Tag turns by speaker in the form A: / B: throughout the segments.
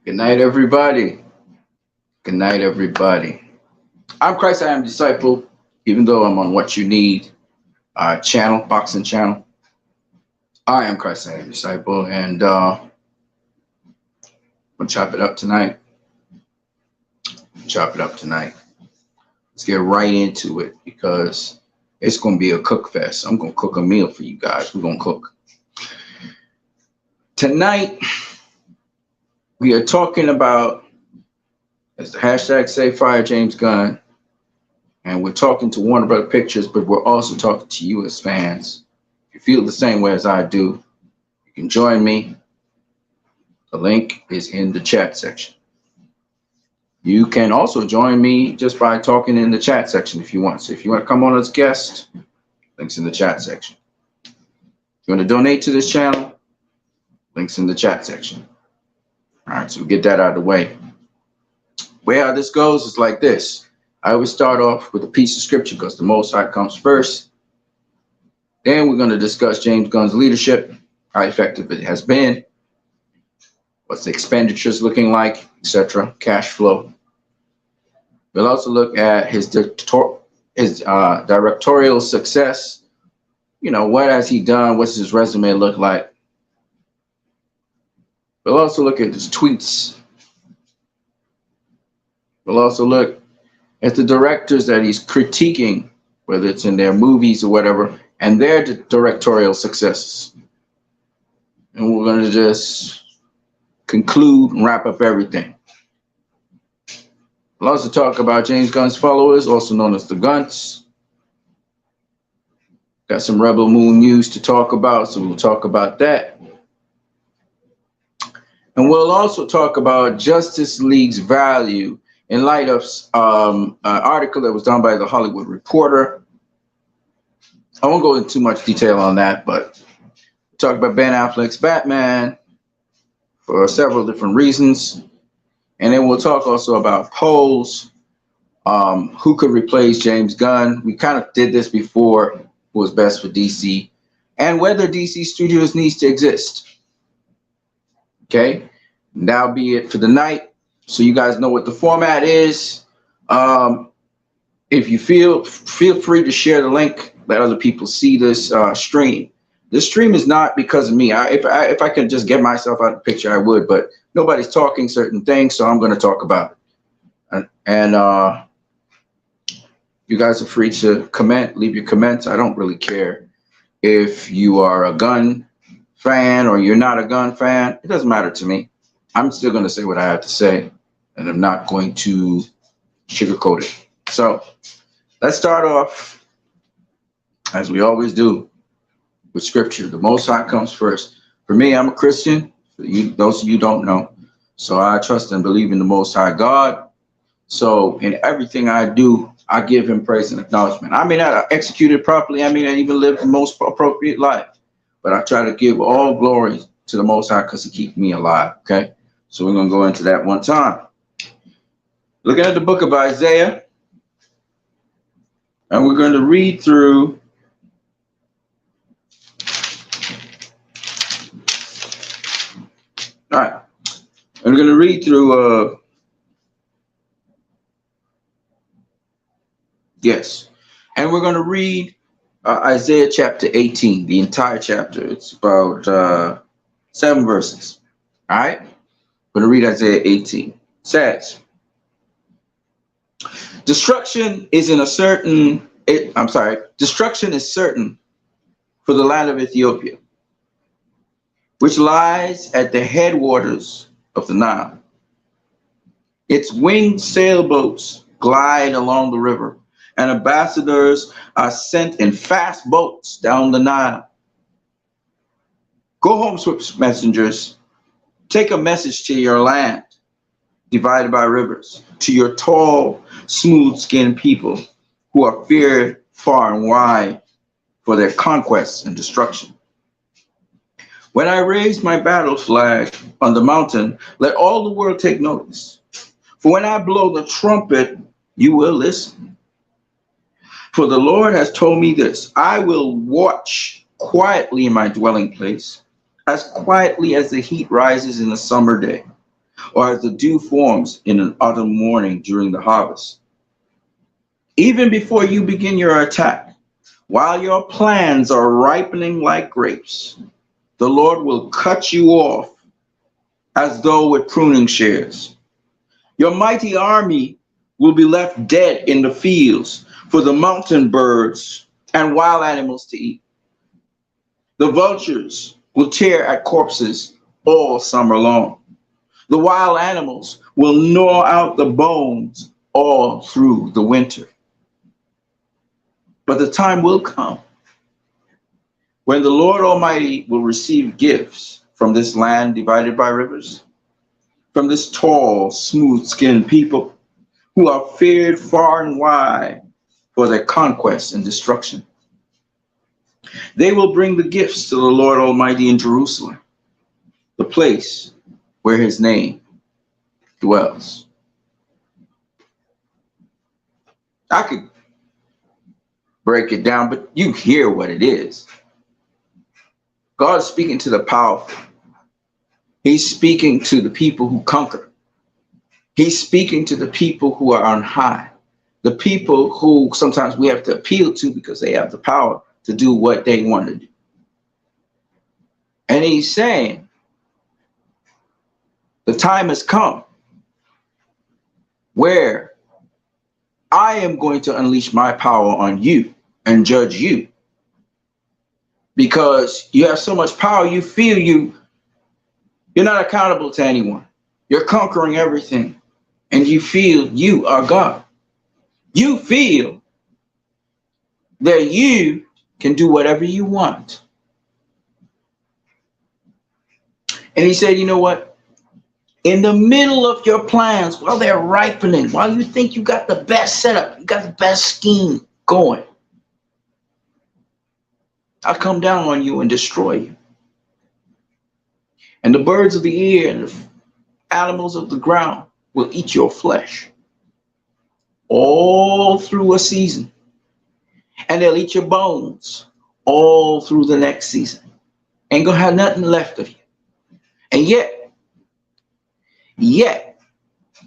A: Good night, everybody. Good night, everybody. I'm Christ, I am disciple, even though I'm on What You Need channel, boxing channel. I am Christ, I am disciple, and we'll chop it up tonight. Chop it up tonight. Let's get right into it because it's going to be a cook fest. I'm going to cook a meal for you guys. We're going to cook. Tonight, we are talking about, as the hashtag say, fire James Gunn. And we're talking to Warner Brother Pictures, but we're also talking to you as fans. If you feel the same way as I do, you can join me. The link is in the chat section. You can also join me just by talking in the chat section if you want. So if you want to come on as a guest, links in the chat section. If you want to donate to this channel, links in the chat section. All right, so we get that out of the way. Way how this goes is like this. I always start off with a piece of scripture because the Most High comes first. Then we're going to discuss James Gunn's leadership, how effective it has been, what's the expenditures looking like, etc., cash flow. We'll also look at his directorial success. You know, what has he done? What's his resume look like? We'll also look at his tweets. We'll also look at the directors that he's critiquing, whether it's in their movies or whatever, and their directorial successes. And we're going to just conclude and wrap up everything. We'll also talk about James Gunn's followers, also known as the Gunts. Got some Rebel Moon news to talk about, so we'll talk about that. And we'll also talk about Justice League's value in light of an article that was done by the Hollywood Reporter. I won't go into too much detail on that, but we'll talk about Ben Affleck's Batman for several different reasons. And then we'll talk also about polls, who could replace James Gunn. We kind of did this before, who was best for DC, and whether DC Studios needs to exist. Okay, and that'll be it for the night. So you guys know what the format is. If you feel free to share the link, let other people see this stream. This stream is not because of me. If I could just get myself out of the picture, I would, but nobody's talking certain things, so I'm going to talk about it. And you guys are free to comment, leave your comments. I don't really care if you are a gun fan or you're not a gun fan. It doesn't matter to me. I'm still going to say what I have to say, and I'm not going to sugarcoat it. So let's start off, as we always do, with scripture. The Most High comes first. For me, I'm a Christian. For you, those of you don't know. So I trust and believe in the Most High God. So in everything I do, I give him praise and acknowledgement. I may not execute it properly. I may not even live the most appropriate life. But I try to give all glory to the Most High because he keeps me alive. Okay? So we're going to go into that one time. Looking at the book of Isaiah, and we're going to read through all right. And we're going to read through yes. And we're going to read Isaiah chapter 18, the entire chapter. It's about 7 verses. All right? We're going to read Isaiah 18. It says, destruction is certain for the land of Ethiopia, which lies at the headwaters of the Nile. Its winged sailboats glide along the river, and ambassadors are sent in fast boats down the Nile. Go home, swift messengers. Take a message to your land, divided by rivers, to your tall, smooth-skinned people who are feared far and wide for their conquests and destruction. When I raise my battle flag on the mountain, let all the world take notice. For when I blow the trumpet, you will listen. For the Lord has told me this, I will watch quietly in my dwelling place, as quietly as the heat rises in the summer day. or as the dew forms in an autumn morning during the harvest. Even before you begin your attack, while your plans are ripening like grapes, the Lord will cut you off as though with pruning shears. Your mighty army will be left dead in the fields for the mountain birds and wild animals to eat. The vultures will tear at corpses all summer long. The wild animals will gnaw out the bones all through the winter. But the time will come when the Lord Almighty will receive gifts from this land divided by rivers, from this tall, smooth-skinned people who are feared far and wide for their conquest and destruction. They will bring the gifts to the Lord Almighty in Jerusalem, the place where his name dwells. I could break it down, but you hear what it is. God is speaking to the powerful. He's speaking to the people who conquer. He's speaking to the people who are on high, the people who sometimes we have to appeal to because they have the power to do what they want to do. And he's saying, the time has come where I am going to unleash my power on you and judge you. Because you have so much power, you feel you're not accountable to anyone. You're conquering everything. And you feel you are God. You feel that you can do whatever you want. And he said, you know what? In the middle of your plans, while they're ripening, while you think you got the best setup, you got the best scheme going, I'll come down on you and destroy you. And the birds of the air and the animals of the ground will eat your flesh all through a season. And they'll eat your bones all through the next season. Ain't gonna have nothing left of you. And yet,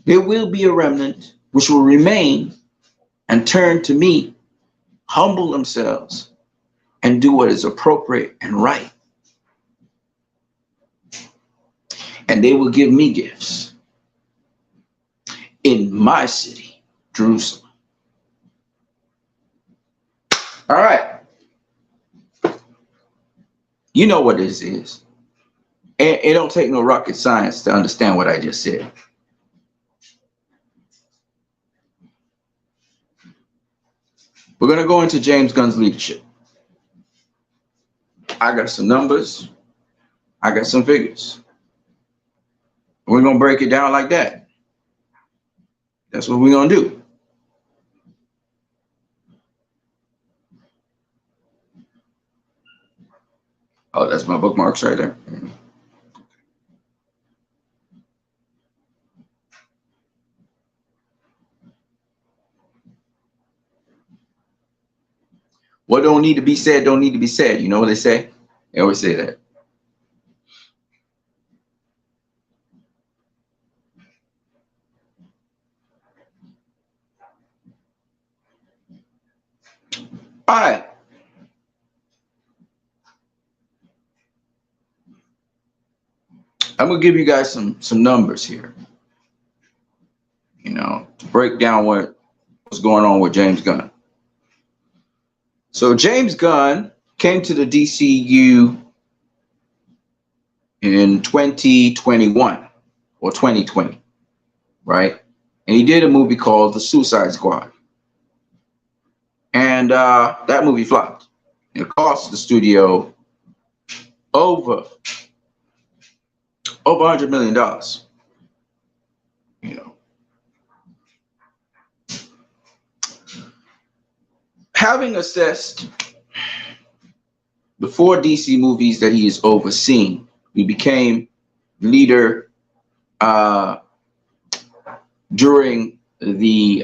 A: there will be a remnant which will remain and turn to me, humble themselves, and do what is appropriate and right. And they will give me gifts in my city, Jerusalem. All right. You know what this is. And it don't take no rocket science to understand what I just said. We're going to go into James Gunn's leadership. I got some numbers. I got some figures. We're going to break it down like that. That's what we're going to do. Oh, that's my bookmarks right there. What don't need to be said don't need to be said. You know what they say? They always say that. All right. I'm going to give you guys some numbers here, you know, to break down what's going on with James Gunn. So James Gunn came to the DCU in 2021 or 2020, right? And he did a movie called The Suicide Squad. And that movie flopped. It cost the studio over $100 million. You know, having assessed the 4 DC movies that he has overseen, he became leader during the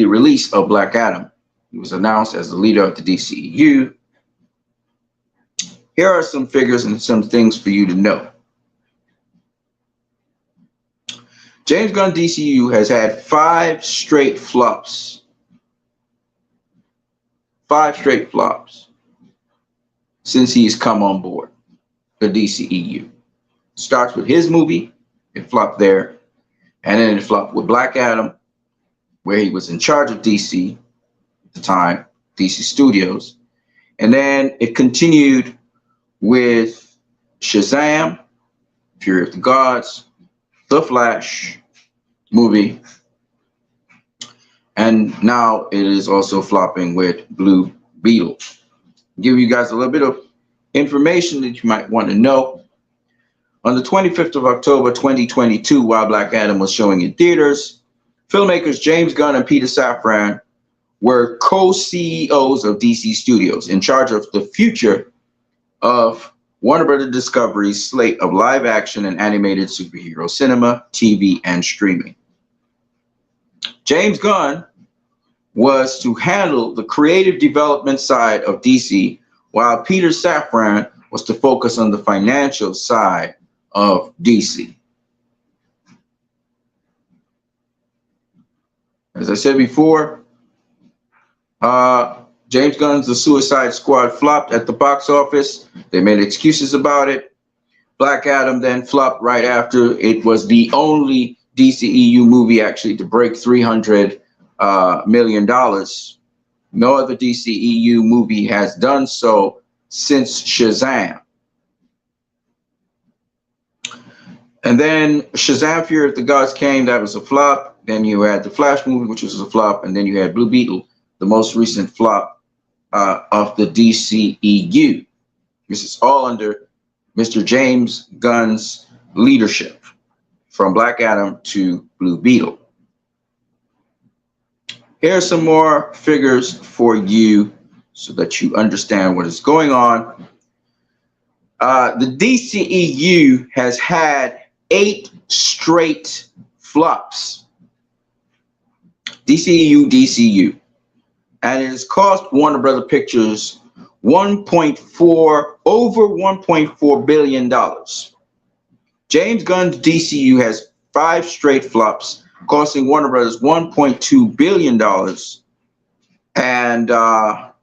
A: release of Black Adam. He was announced as the leader of the DCEU. Here are some figures and some things for you to know. James Gunn DCU has had 5 straight flops. 5 straight flops since he's come on board the DCEU. Starts with his movie, it flopped there, and then it flopped with Black Adam, where he was in charge of DC at the time, DC Studios. And then it continued with Shazam, Fury of the Gods, The Flash movie, and now it is also flopping with Blue Beetle. Give you guys a little bit of information that you might want to know. On the 25th of October 2022, while Black Adam was showing in theaters, filmmakers James Gunn and Peter Safran were co-CEOs of DC Studios, in charge of the future of Warner Bros. Discovery's slate of live action and animated superhero cinema, TV, and streaming. James Gunn was to handle the creative development side of DC, while Peter Safran was to focus on the financial side of DC. As I said before, James Gunn's The Suicide Squad flopped at the box office. They made excuses about it. Black Adam then flopped right after. It was the only DCEU movie actually to break $300 million. No other DCEU movie has done so since Shazam. And then Shazam Fury of the Gods came, that was a flop. Then you had the Flash movie, which was a flop. And then you had Blue Beetle, the most recent flop of the DCEU. This is all under Mr. James Gunn's leadership, from Black Adam to Blue Beetle. Here are some more figures for you so that you understand what is going on. The DCEU has had 8 straight flops. DCU, and it has cost Warner Brothers Pictures over $1.4 billion. James Gunn's DCU has 5 straight flops, costing Warner Brothers $1.2 billion. And not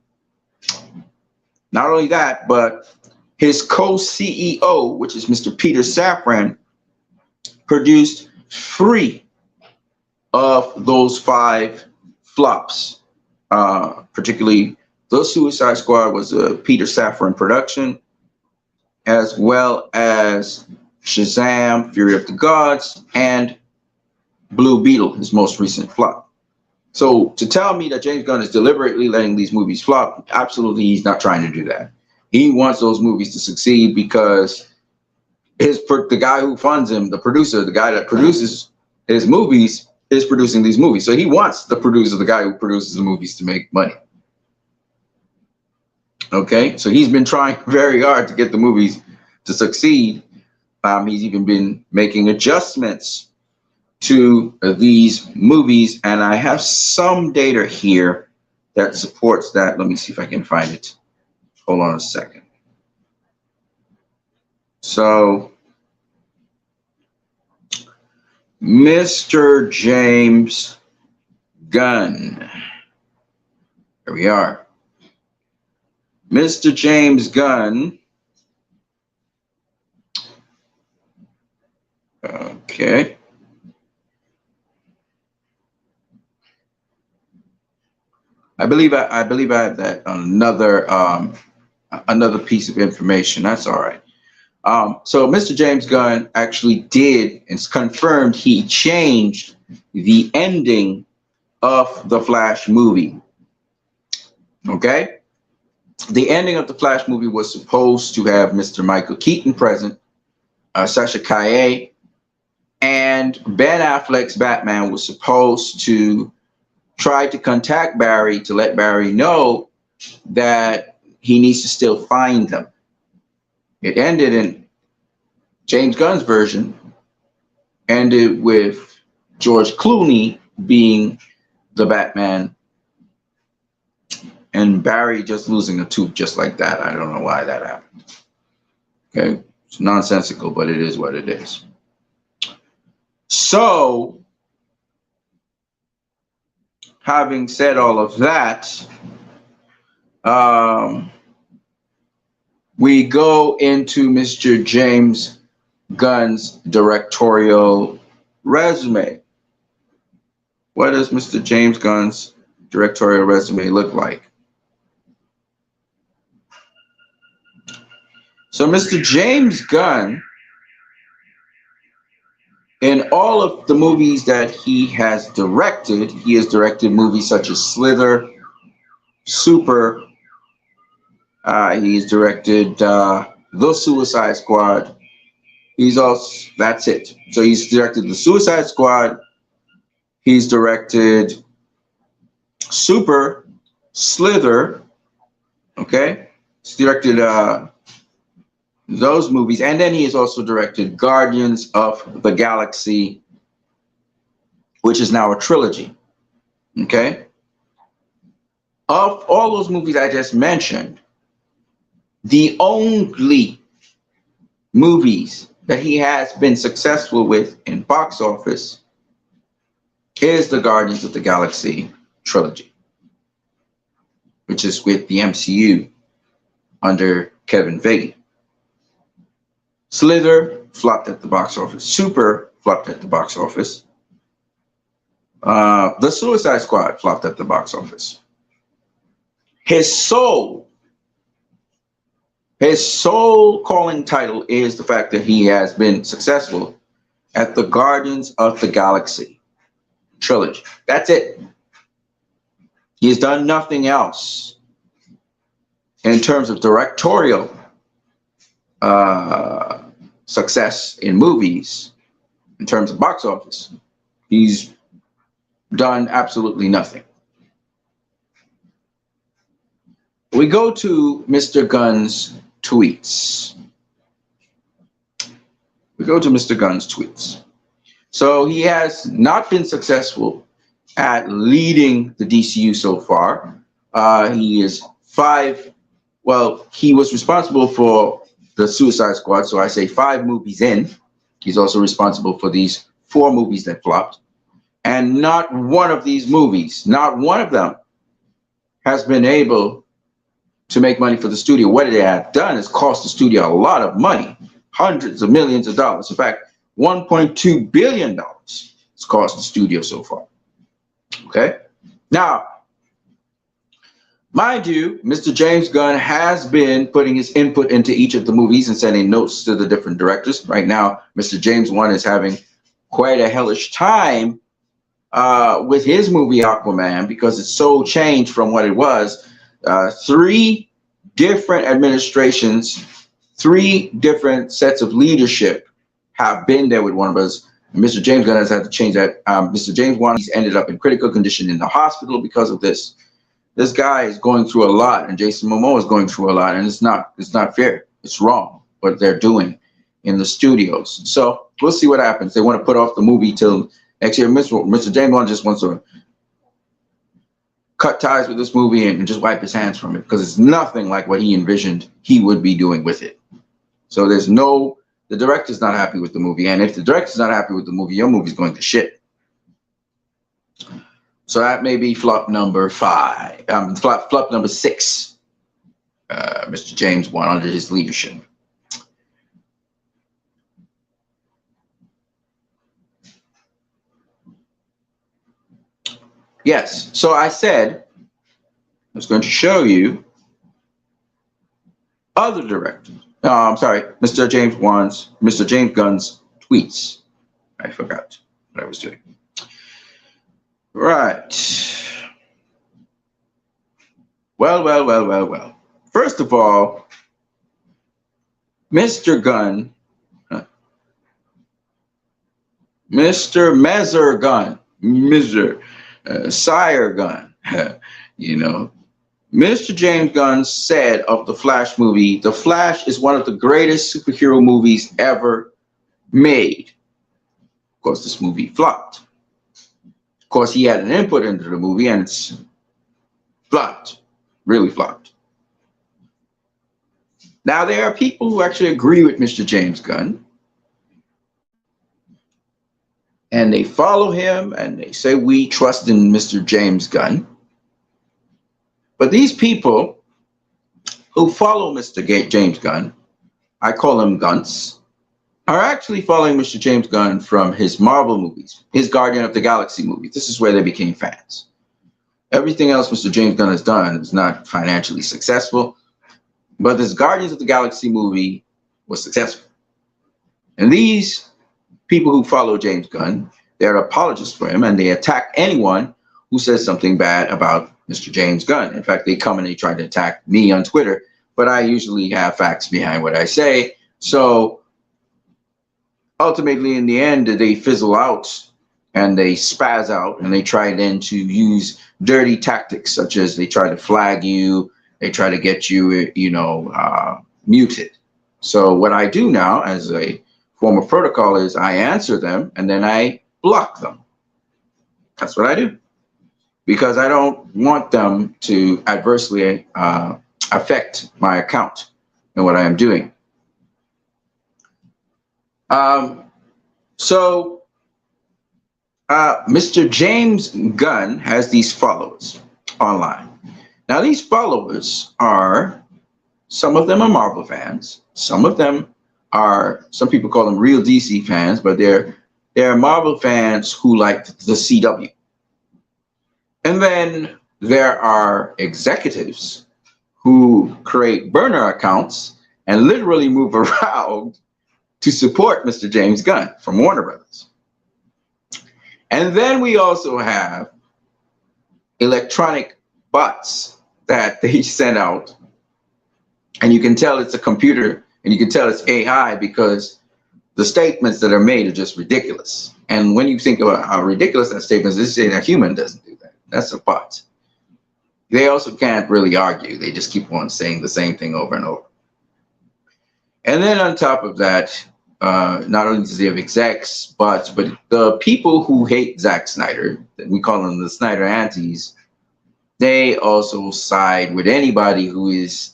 A: only that, but his co-CEO, which is Mr. Peter Safran, produced 3 of those 5 flops. Particularly, The Suicide Squad was a Peter Safran production, as well as Shazam, Fury of the Gods, and Blue Beetle, his most recent flop. So to tell me that James Gunn is deliberately letting these movies flop, absolutely, he's not trying to do that. He wants those movies to succeed because the guy who funds him, the producer, the guy that produces his movies, is producing these movies. So he wants the producer, the guy who produces the movies, to make money. Okay, so he's been trying very hard to get the movies to succeed. He's even been making adjustments to these movies, and I have some data here that supports that. Let me see if I can find it. Hold on a second. So, Mr. James Gunn. Here we are. Mr. James Gunn. Okay. I believe I have that another piece of information. That's all right. So Mr. James Gunn actually did, it's confirmed, he changed the ending of the Flash movie. Okay? The ending of the Flash movie was supposed to have Mr. Michael Keaton present, Sasha Calle, and Ben Affleck's Batman was supposed to try to contact Barry to let Barry know that he needs to still find them. It ended in James Gunn's version, ended with George Clooney being the Batman and Barry just losing a tooth just like that. I don't know why that happened. Okay, it's nonsensical, but it is what it is. So, having said all of that, um, we go into Mr. James Gunn's directorial resume. What does Mr. James Gunn's directorial resume look like? So Mr. James Gunn, in all of the movies that he has directed movies such as Slither, Super, he's directed The Suicide Squad. That's it. So he's directed The Suicide Squad, he's directed Super, Slither, okay? He's directed those movies, and then he has also directed Guardians of the Galaxy, which is now a trilogy, okay? Of all those movies I just mentioned, the only movies that he has been successful with in box office is the Guardians of the Galaxy trilogy, which is with the MCU under Kevin Feige. Slither flopped at the box office. Super flopped at the box office. The Suicide Squad flopped at the box office. His sole calling title is the fact that he has been successful at the Guardians of the Galaxy trilogy. That's it. He has done nothing else in terms of directorial success in movies. In terms of box office, he's done absolutely nothing. We go to Mr. Gunn's tweets. So he has not been successful at leading the DCU so far. He is he was responsible for the Suicide Squad, so I say 5 movies in. He's also responsible for these 4 movies that flopped. And not one of these movies, not one of them, has been able to make money for the studio. What they have done is cost the studio a lot of money, hundreds of millions of dollars. In fact, $1.2 billion it's cost the studio so far. Okay? Now, mind you, Mr. James Gunn has been putting his input into each of the movies and sending notes to the different directors. Right now, Mr. James Wan is having quite a hellish time with his movie Aquaman because it's so changed from what it was. 3 different administrations, 3 different sets of leadership have been there with Warner Bros. And Mr. James Gunn has had to change that. Mr. James Wan, he's ended up in critical condition in the hospital because of this. This guy is going through a lot, and Jason Momoa is going through a lot, and it's not fair. It's wrong what they're doing in the studios. So we'll see what happens. They want to put off the movie till next year. Mr. James Wan just wants to cut ties with this movie and just wipe his hands from it because it's nothing like what he envisioned he would be doing with it. So the director's not happy with the movie, and if the director's not happy with the movie, your movie's going to shit. So that may be flop number 5, flop number 6. Mr. James Wan under his leadership. Yes, so I said I was going to show you other directors. I'm sorry, Mr. James Gunn's tweets. I forgot what I was doing. Right. Well. First of all, Mr. Gunn, Mr. Messer Gunn, Sire Gunn, Mr. James Gunn said of the Flash movie, The Flash is one of the greatest superhero movies ever made. Of course, this movie flopped. Of course, he had an input into the movie, and it's flopped, really flopped. Now, there are people who actually agree with Mr. James Gunn. and they follow him and they say, we trust in Mr. James Gunn. But these people who follow Mr. James Gunn, I call them Gunts, are actually following Mr. James Gunn from his Marvel movies, his Guardian of the Galaxy movies. This is where they became fans. Everything else Mr. James Gunn has done is not financially successful, but this Guardians of the Galaxy movie was successful. And these people who follow James Gunn, they're apologists for him, and they attack anyone who says something bad about Mr. James Gunn. In fact, they come and they try to attack me on Twitter, but I usually have facts behind what I say. So ultimately, in the end, they fizzle out and they spaz out, and they try then to use dirty tactics, such as they try to flag you, they try to get you, muted. So what I do now as a form of protocol is I answer them and then I block them. That's what I do, because I don't want them to adversely affect my account and what I am doing. Mr. James Gunn has these followers online. Now, these followers are, some of them are Marvel fans. Some people call them real DC fans, but they're Marvel fans who like the CW. And then there are executives who create burner accounts and literally move around to support Mr. James Gunn from Warner Brothers. And then we also have electronic bots that they send out, and you can tell it's a computer and you can tell it's AI because the statements that are made are just ridiculous. And when you think about how ridiculous that statement is, they say a human doesn't do that. That's a bot. They also can't really argue. They just keep on saying the same thing over and over. And then on top of that, not only does he have execs, but the people who hate Zack Snyder, we call them the Snyder antis, they also side with anybody who is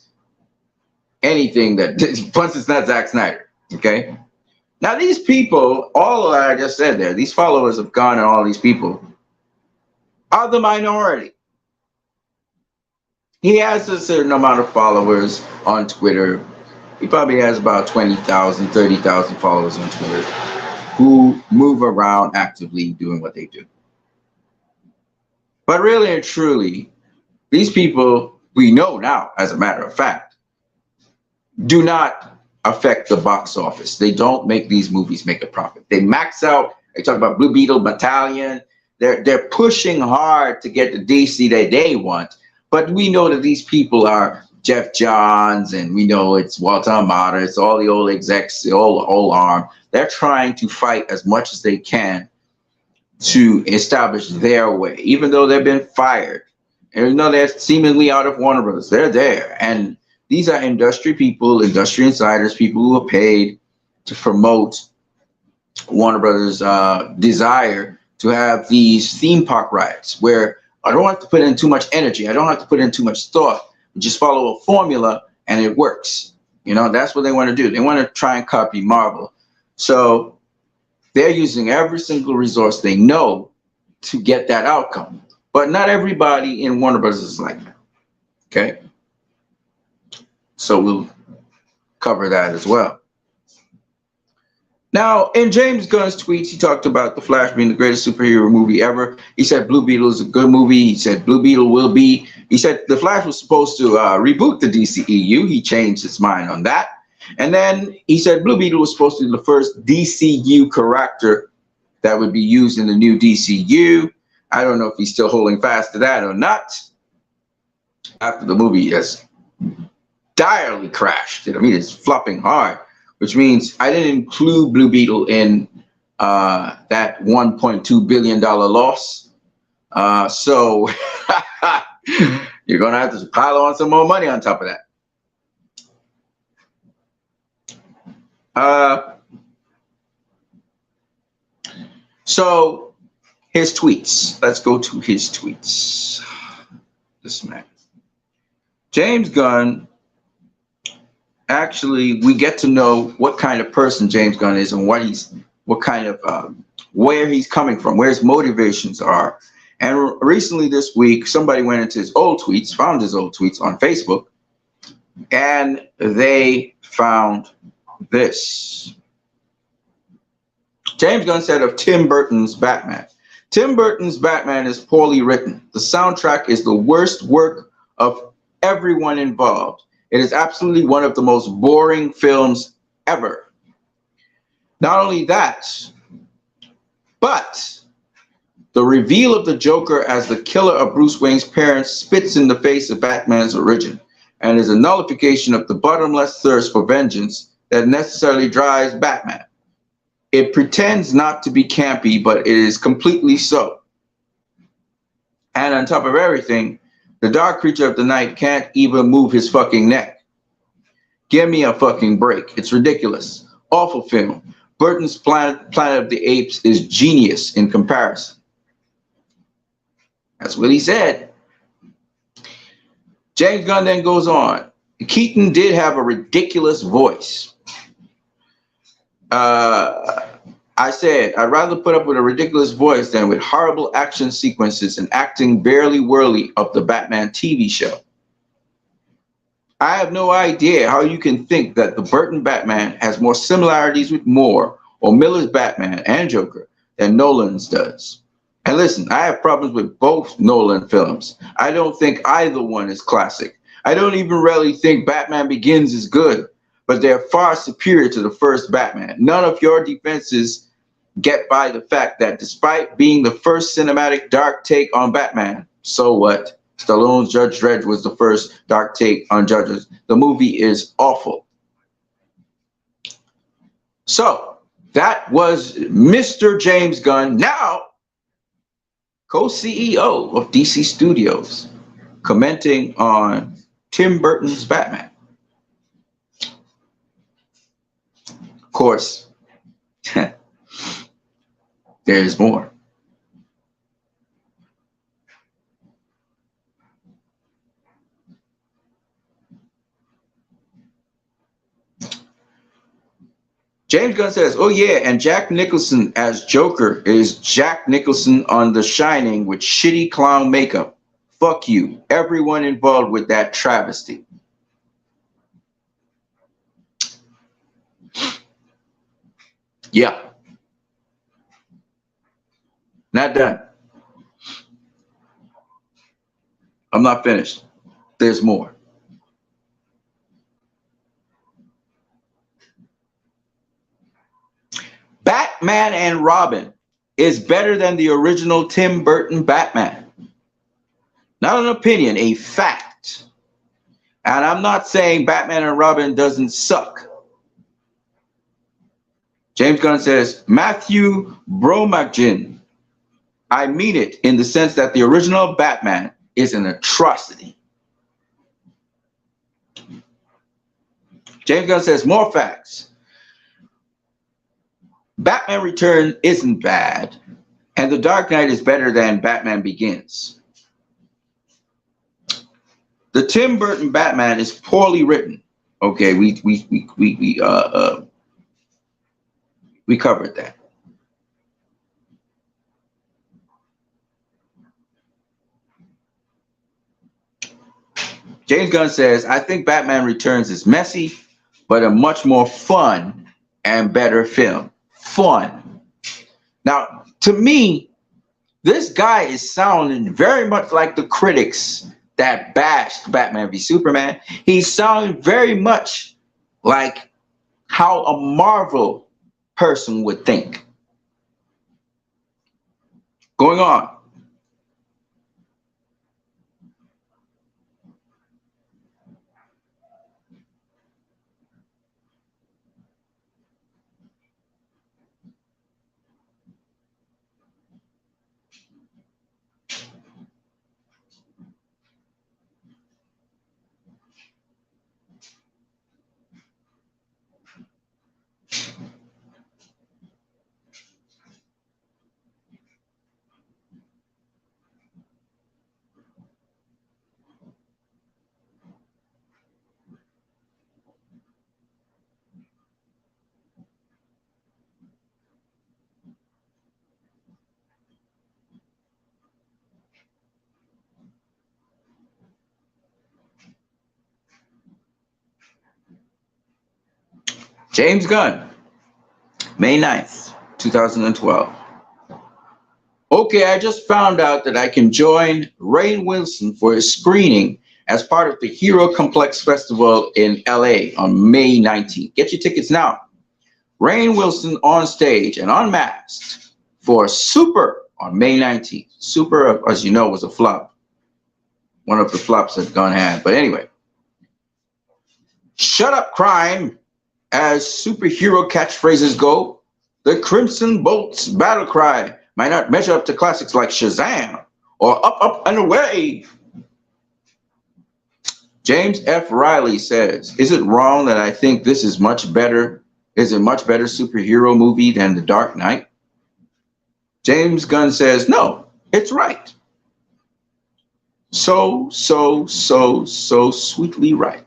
A: anything that, once it's not Zack Snyder, okay? Now these people, all that I just said there, these followers of Gunn and all these people, are the minority. He has a certain amount of followers on Twitter. He probably has about 20,000, 30,000 followers on Twitter who move around actively doing what they do. But really and truly, these people, we know now, as a matter of fact, do not affect the box office. They don't make these movies make a profit. They max out. They talk about Blue Beetle Battalion. They're pushing hard to get the DC that they want. But we know that these people are Jeff Johns, and we know it's Walter Amada, it's all the old execs, the old arm. They're trying to fight as much as they can to establish their way, even though they've been fired. And you know, they're seemingly out of Warner Brothers. They're there. And these are industry people, industry insiders, people who are paid to promote Warner Brothers' desire to have these theme park rides where I don't have to put in too much energy. I don't have to put in too much thought. Just follow a formula and it works. You know, that's what they want to do. They want to try and copy Marvel. So they're using every single resource they know to get that outcome. But not everybody in Warner Bros. Is like that. Okay. So we'll cover that as well. Now, in James Gunn's tweets, he talked about The Flash being the greatest superhero movie ever. He said Blue Beetle is a good movie. He said Blue Beetle will be. He said The Flash was supposed to reboot the DCEU. He changed his mind on that. And then he said Blue Beetle was supposed to be the first DCU character that would be used in the new DCU. I don't know if he's still holding fast to that or not. After the movie has direly crashed. I mean, it's flopping hard, which means I didn't include Blue Beetle in that $1.2 billion loss. So you're going to have to pile on some more money on top of that. So his tweets. Let's go to his tweets. This man. James Gunn. Actually, we get to know what kind of person James Gunn is and what what kind of where he's coming from, where his motivations are. And recently this week, somebody went into his old tweets, found his old tweets on Facebook, and they found this. James Gunn said of Tim Burton's Batman, Tim Burton's Batman is poorly written. The soundtrack is the worst work of everyone involved. It is absolutely one of the most boring films ever. Not only that, but the reveal of the Joker as the killer of Bruce Wayne's parents spits in the face of Batman's origin and is a nullification of the bottomless thirst for vengeance that necessarily drives Batman. It pretends not to be campy, but it is completely so. And on top of everything, the dark creature of the night can't even move his fucking neck. Give me a fucking break. It's ridiculous. Awful film. Burton's Planet of the Apes is genius in comparison. That's what he said. James Gunn then goes on. Keaton did have a ridiculous voice. I said, I'd rather put up with a ridiculous voice than with horrible action sequences and acting barely worthy of the Batman TV show. I have no idea how you can think that the Burton Batman has more similarities with Moore or Miller's Batman and Joker than Nolan's does. And listen, I have problems with both Nolan films. I don't think either one is classic. I don't even really think Batman Begins is good, but they're far superior to the first Batman. None of your defenses get by the fact that despite being the first cinematic dark take on Batman, so what? Stallone's Judge Dredd was the first dark take on Judges. The movie is awful. So that was Mr. James Gunn, now co-CEO of DC Studios, commenting on Tim Burton's Batman. Of course, there's more. James Gunn says, oh yeah, and Jack Nicholson as Joker is Jack Nicholson on The Shining with shitty clown makeup. Fuck you, everyone involved with that travesty. Yeah. Not done. I'm not finished. There's more. Batman and Robin is better than the original Tim Burton Batman. Not an opinion, a fact. And I'm not saying Batman and Robin doesn't suck. James Gunn says, Matthew Bromagin, I mean it in the sense that the original Batman is an atrocity. James Gunn says, more facts. Batman Return isn't bad, and The Dark Knight is better than Batman Begins. The Tim Burton Batman is poorly written. Okay, we covered that. James Gunn says, I think Batman Returns is messy, but a much more fun and better film. Fun. Now, to me, this guy is sounding very much like the critics that bashed Batman v Superman. He's sounding very much like how a Marvel person would think. Going on. James Gunn, May 9th, 2012. Okay, I just found out that I can join Rainn Wilson for his screening as part of the Hero Complex Festival in LA on May 19th. Get your tickets now. Rainn Wilson on stage and unmasked for Super on May 19th. Super, as you know, was a flop. One of the flops that Gunn had. But anyway, shut up, crime. As superhero catchphrases go, the Crimson Bolt's battle cry might not measure up to classics like Shazam or Up, Up, and Away. James F. Riley says, is it wrong that I think this is much better? Is a much better superhero movie than The Dark Knight? James Gunn says, no, it's right. So sweetly right.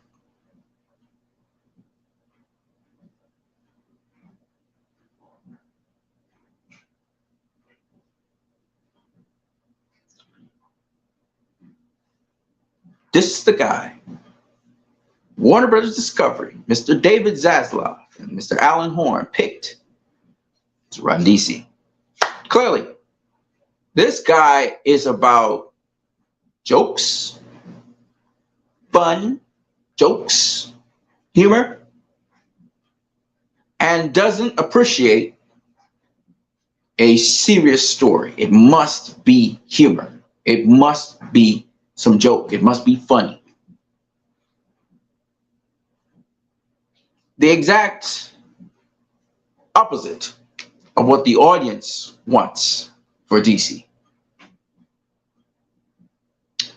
A: This is the guy, Warner Brothers Discovery, Mr. David Zaslav and Mr. Alan Horn picked to run DC. Clearly, this guy is about jokes, fun, jokes, humor, and doesn't appreciate a serious story. It must be humor. It must be some joke. It must be funny. The exact opposite of what the audience wants for DC.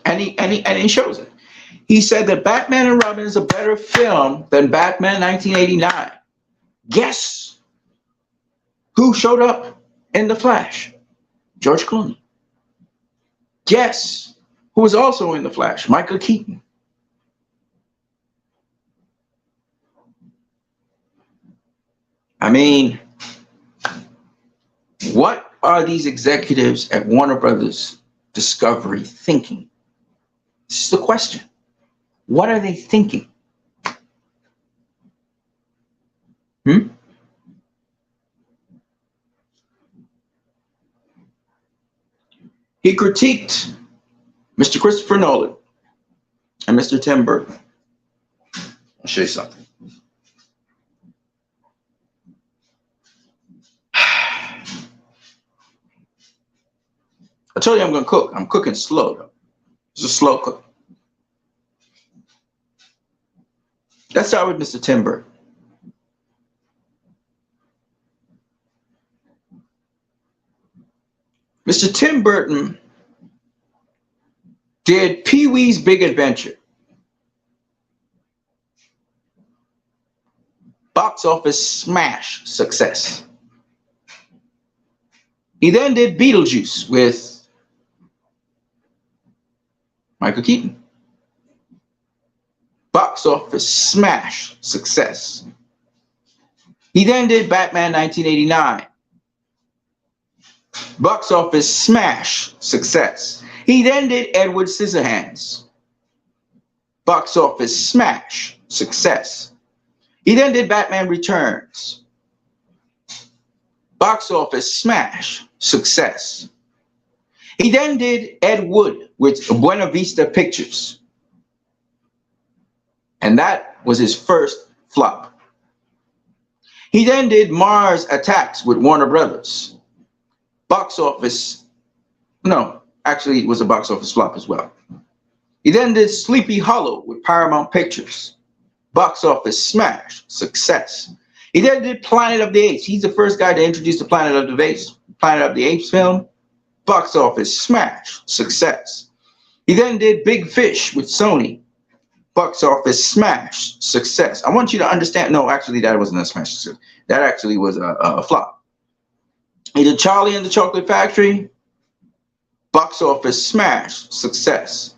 A: And he shows it. He said that Batman and Robin is a better film than Batman 1989. Guess who showed up in The Flash? George Clooney. Guess who was also in The Flash? Michael Keaton. I mean, what are these executives at Warner Brothers Discovery thinking? This is the question. What are they thinking? He critiqued Mr. Christopher Nolan and Mr. Tim Burton. I'll show you something. I told you I'm going to cook. I'm cooking slow, though. It's a slow cook. Let's start with Mr. Tim Burton. Mr. Tim Burton did Pee-wee's Big Adventure. Box office smash success. He then did Beetlejuice with Michael Keaton. Box office smash success. He then did Batman 1989. Box office smash success. He then did Edward Scissorhands. Box office smash success. He then did Batman Returns. Box office smash success. He then did Ed Wood with Buena Vista Pictures. And that was his first flop. He then did Mars Attacks with Warner Brothers. Box office, no, actually it was a box office flop as well. He then did Sleepy Hollow with Paramount Pictures. Box office smash success. He then did Planet of the Apes. He's the first guy to introduce the Planet of the Apes film. Box office smash success. He then did Big Fish with Sony. Box office smash success. I want you to understand. No, actually, that wasn't a smash success. That actually was a flop. He did Charlie and the Chocolate Factory. Box office smash success.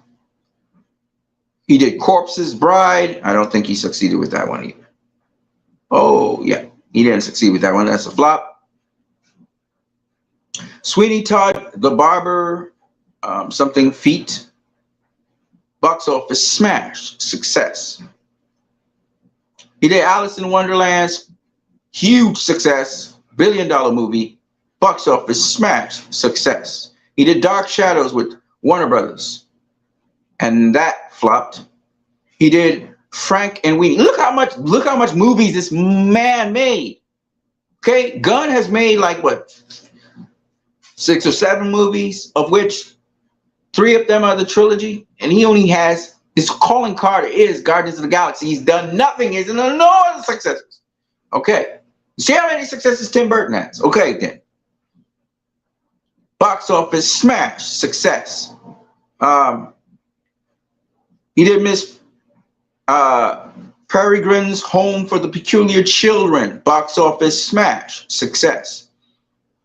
A: He did Corpse's Bride. I don't think he succeeded with that one either. Oh, yeah. He didn't succeed with that one. That's a flop. Sweeney Todd, The Barber, something Feet. Box office smash success. He did Alice in Wonderland, huge success, $1 billion movie, box office smash, success. He did Dark Shadows with Warner Brothers, and that flopped. He did Frank and Weenie. Look how much movies this man made. Okay, Gunn has made like what, 6 or 7 movies, of which 3 of them are the trilogy, and he only has his calling card is Guardians of the Galaxy. He's done nothing. He's done no other successes. Okay, see how many successes Tim Burton has. Okay, then. Box office smash, success. He did Miss Peregrine's Home for the Peculiar Children, box office smash, success.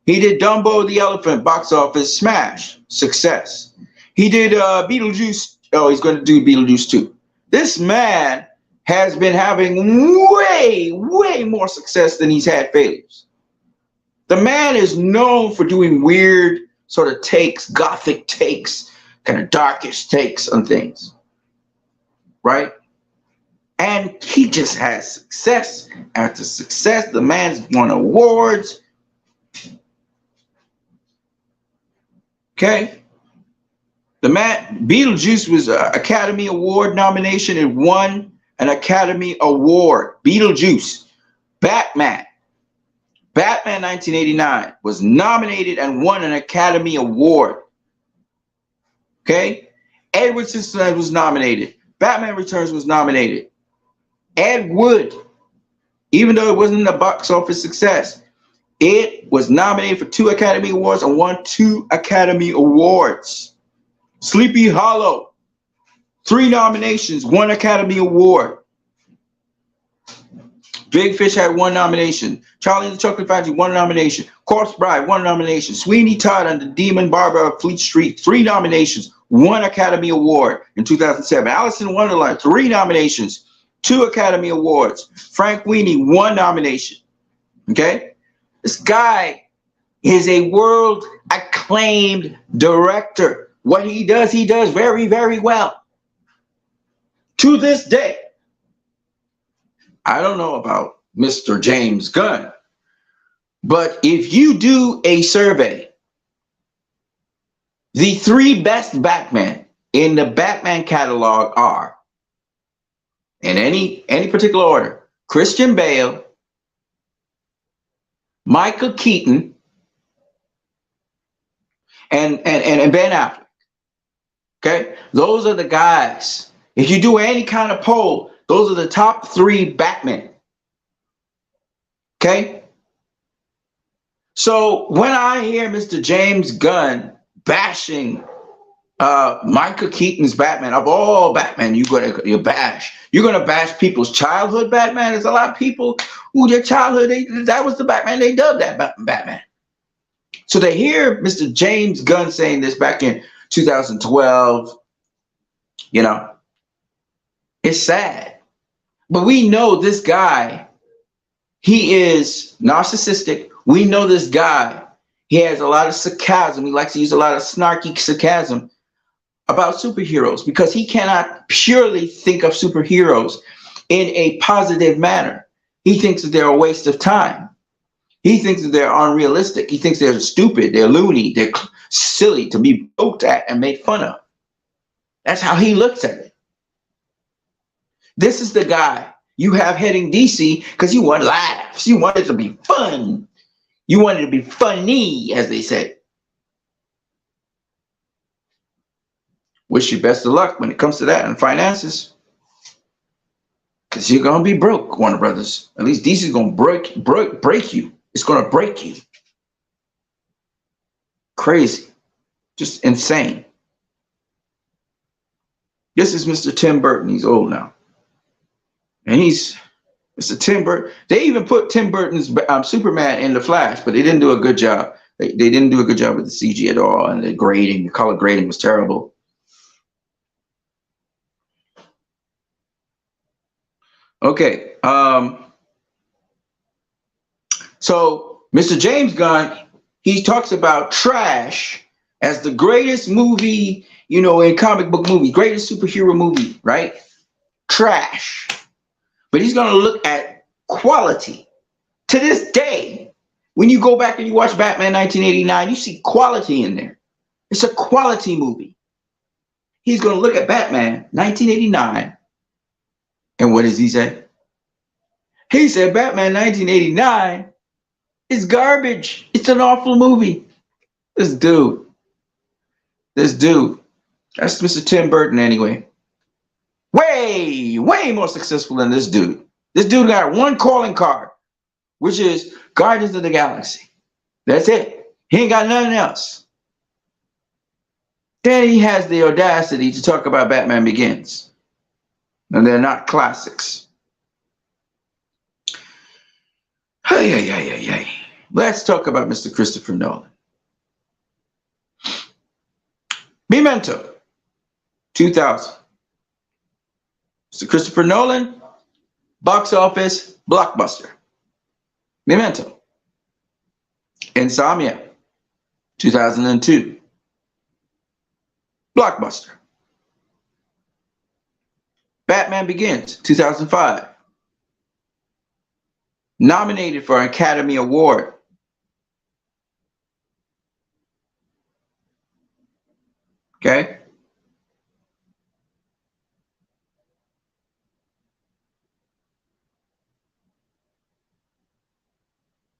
A: He did Dumbo the Elephant, box office smash, success. He did Beetlejuice. Oh, he's going to do Beetlejuice 2. This man has been having way more success than he's had failures. The man is known for doing weird sort of takes, gothic takes, kind of darkish takes on things, right? And he just has success after success. The man's won awards. Okay. The man, Beetlejuice was an Academy Award nomination and won an Academy Award. Beetlejuice. Batman 1989 was nominated and won an Academy Award. Okay. Edward Scissorhands was nominated. Batman Returns was nominated. Ed Wood, even though it wasn't a box office success, it was nominated for 2 Academy Awards and won 2 Academy Awards. Sleepy Hollow, 3 nominations, 1 Academy Award. Big Fish had 1 nomination. Charlie and the Chocolate Factory, 1 nomination. Corpse Bride, 1 nomination. Sweeney Todd and the Demon Barber of Fleet Street, 3 nominations, 1 Academy Award in 2007. Alice in Wonderland, 3 nominations, 2 Academy Awards. Frank Weenie, 1 nomination. Okay? This guy is a world acclaimed director. What he does very, very well. To this day, I don't know about Mr. James Gunn, but if you do a survey, the 3 best Batman in the Batman catalog are, in any particular order, Christian Bale, Michael Keaton, and Ben Affleck. Okay, those are the guys. If you do any kind of poll, those are the top 3 Batmen. Okay, so when I hear Mr. James Gunn bashing Michael Keaton's Batman, of all Batman, you're gonna bash people's childhood Batman. There's a lot of people who their childhood, that was the Batman they dubbed that Batman. So they hear Mr. James Gunn saying this back in 2012, you know, it's sad. But we know this guy, he is narcissistic. We know this guy, he has a lot of sarcasm. He likes to use a lot of snarky sarcasm about superheroes because he cannot purely think of superheroes in a positive manner. He thinks that they're a waste of time. He thinks that they're unrealistic. He thinks they're stupid, they're loony, they're silly to be poked at and made fun of. That's how he looks at it. This is the guy you have heading DC because you want laughs. You want it to be fun. You want it to be funny, as they say. Wish you best of luck when it comes to that and finances. Because you're going to be broke, Warner Brothers. At least DC's going to break you. It's going to break you. Crazy. Just insane. This is Mr. Tim Burton. He's old now. And he's Mr. Tim Burton. They even put Tim Burton's Superman in The Flash, but they didn't do a good job. They didn't do a good job with the CG at all. And the grading, the color grading was terrible. Okay. So Mr. James Gunn, he talks about Trash as the greatest movie, you know, in comic book movie, greatest superhero movie, right? Trash. But he's going to look at quality, To this day, when you go back and you watch Batman 1989, you see quality in there. It's a quality movie. He's going to look at Batman 1989, and what does he say? He said Batman 1989 is garbage. It's an awful movie. This dude, that's Mr. Tim Burton anyway. Way more successful than this dude. This dude got one calling card, which is Guardians of the Galaxy. That's it. He ain't got nothing else. Then he has the audacity to talk about Batman Begins. And they're not classics. Hey. Let's talk about Mr. Christopher Nolan. Memento, 2000. Mr. Christopher Nolan, box office, blockbuster. Memento. Insomnia, 2002. Blockbuster. Batman Begins, 2005. Nominated for an Academy Award. Okay?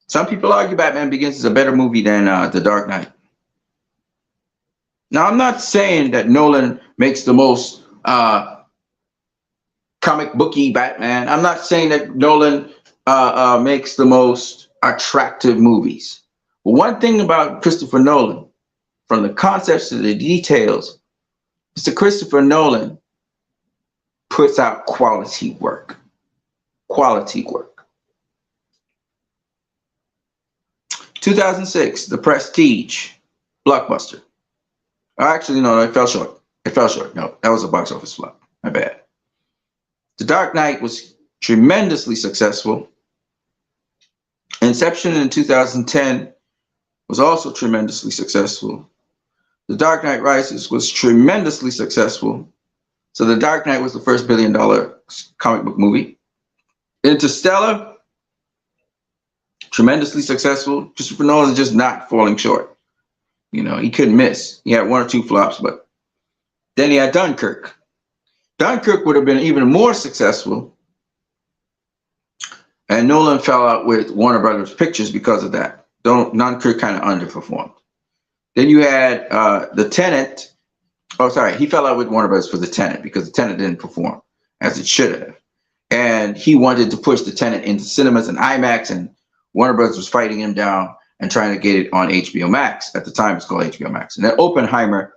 A: Some people argue Batman Begins is a better movie than The Dark Knight. Now, I'm not saying that Nolan makes the most comic booky Batman. I'm not saying that Nolan makes the most attractive movies. But one thing about Christopher Nolan, from the concepts to the details, Mr. Christopher Nolan puts out quality work. Quality work. 2006, The Prestige, blockbuster. Actually, no, it fell short. No, that was a box office flop. My bad. The Dark Knight was tremendously successful. Inception in 2010 was also tremendously successful. The Dark Knight Rises was tremendously successful. So The Dark Knight was the first $1 billion comic book movie. Interstellar, tremendously successful. Christopher Nolan is just not falling short. You know, he couldn't miss. He had one or two flops, but then he had Dunkirk. Dunkirk would have been even more successful. And Nolan fell out with Warner Brothers Pictures because of that. Dunkirk kind of underperformed. Then you had The Tenet. Oh, sorry. He fell out with Warner Brothers for The Tenet because The Tenet didn't perform as it should have. And he wanted to push The Tenet into cinemas and IMAX, and Warner Brothers was fighting him down and trying to get it on HBO Max. At the time, it's called HBO Max. And then Oppenheimer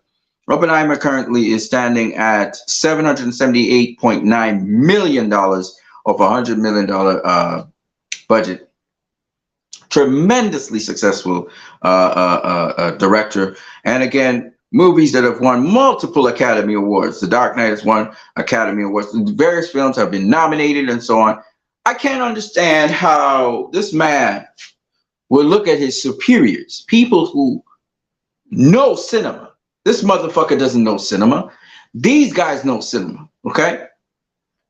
A: currently is standing at $778.9 million of a $100 million budget. Tremendously successful director. And again, movies that have won multiple Academy Awards. The Dark Knight has won Academy Awards. Various films have been nominated and so on. I can't understand how this man will look at his superiors, people who know cinema. This motherfucker doesn't know cinema. These guys know cinema, okay?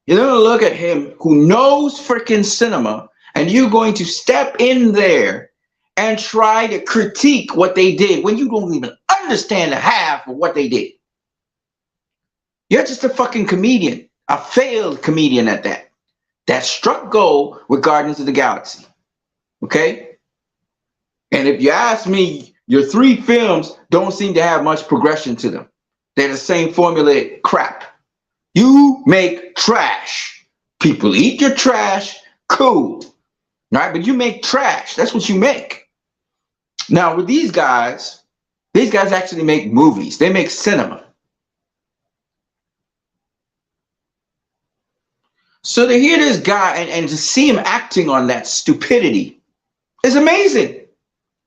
A: You're gonna look at him who knows freaking cinema, and you're going to step in there and try to critique what they did when you don't even understand the half of what they did. You're just a fucking comedian, a failed comedian at that. That struck gold with Guardians of the Galaxy, okay? And if you ask me, your three films don't seem to have much progression to them. They're the same formulaic crap. You make trash. People eat your trash, cool. Right? But you make trash. That's what you make. Now with these guys actually make movies. They make cinema. So to hear this guy and to see him acting on that stupidity is amazing.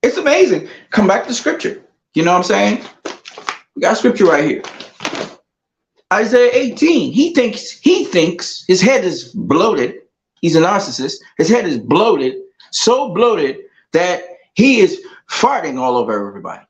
A: It's amazing. Come back to scripture. You know what I'm saying? We got scripture right here. Isaiah 18. He thinks his head is bloated. He's a narcissist. His head is bloated, so bloated that he is farting all over everybody.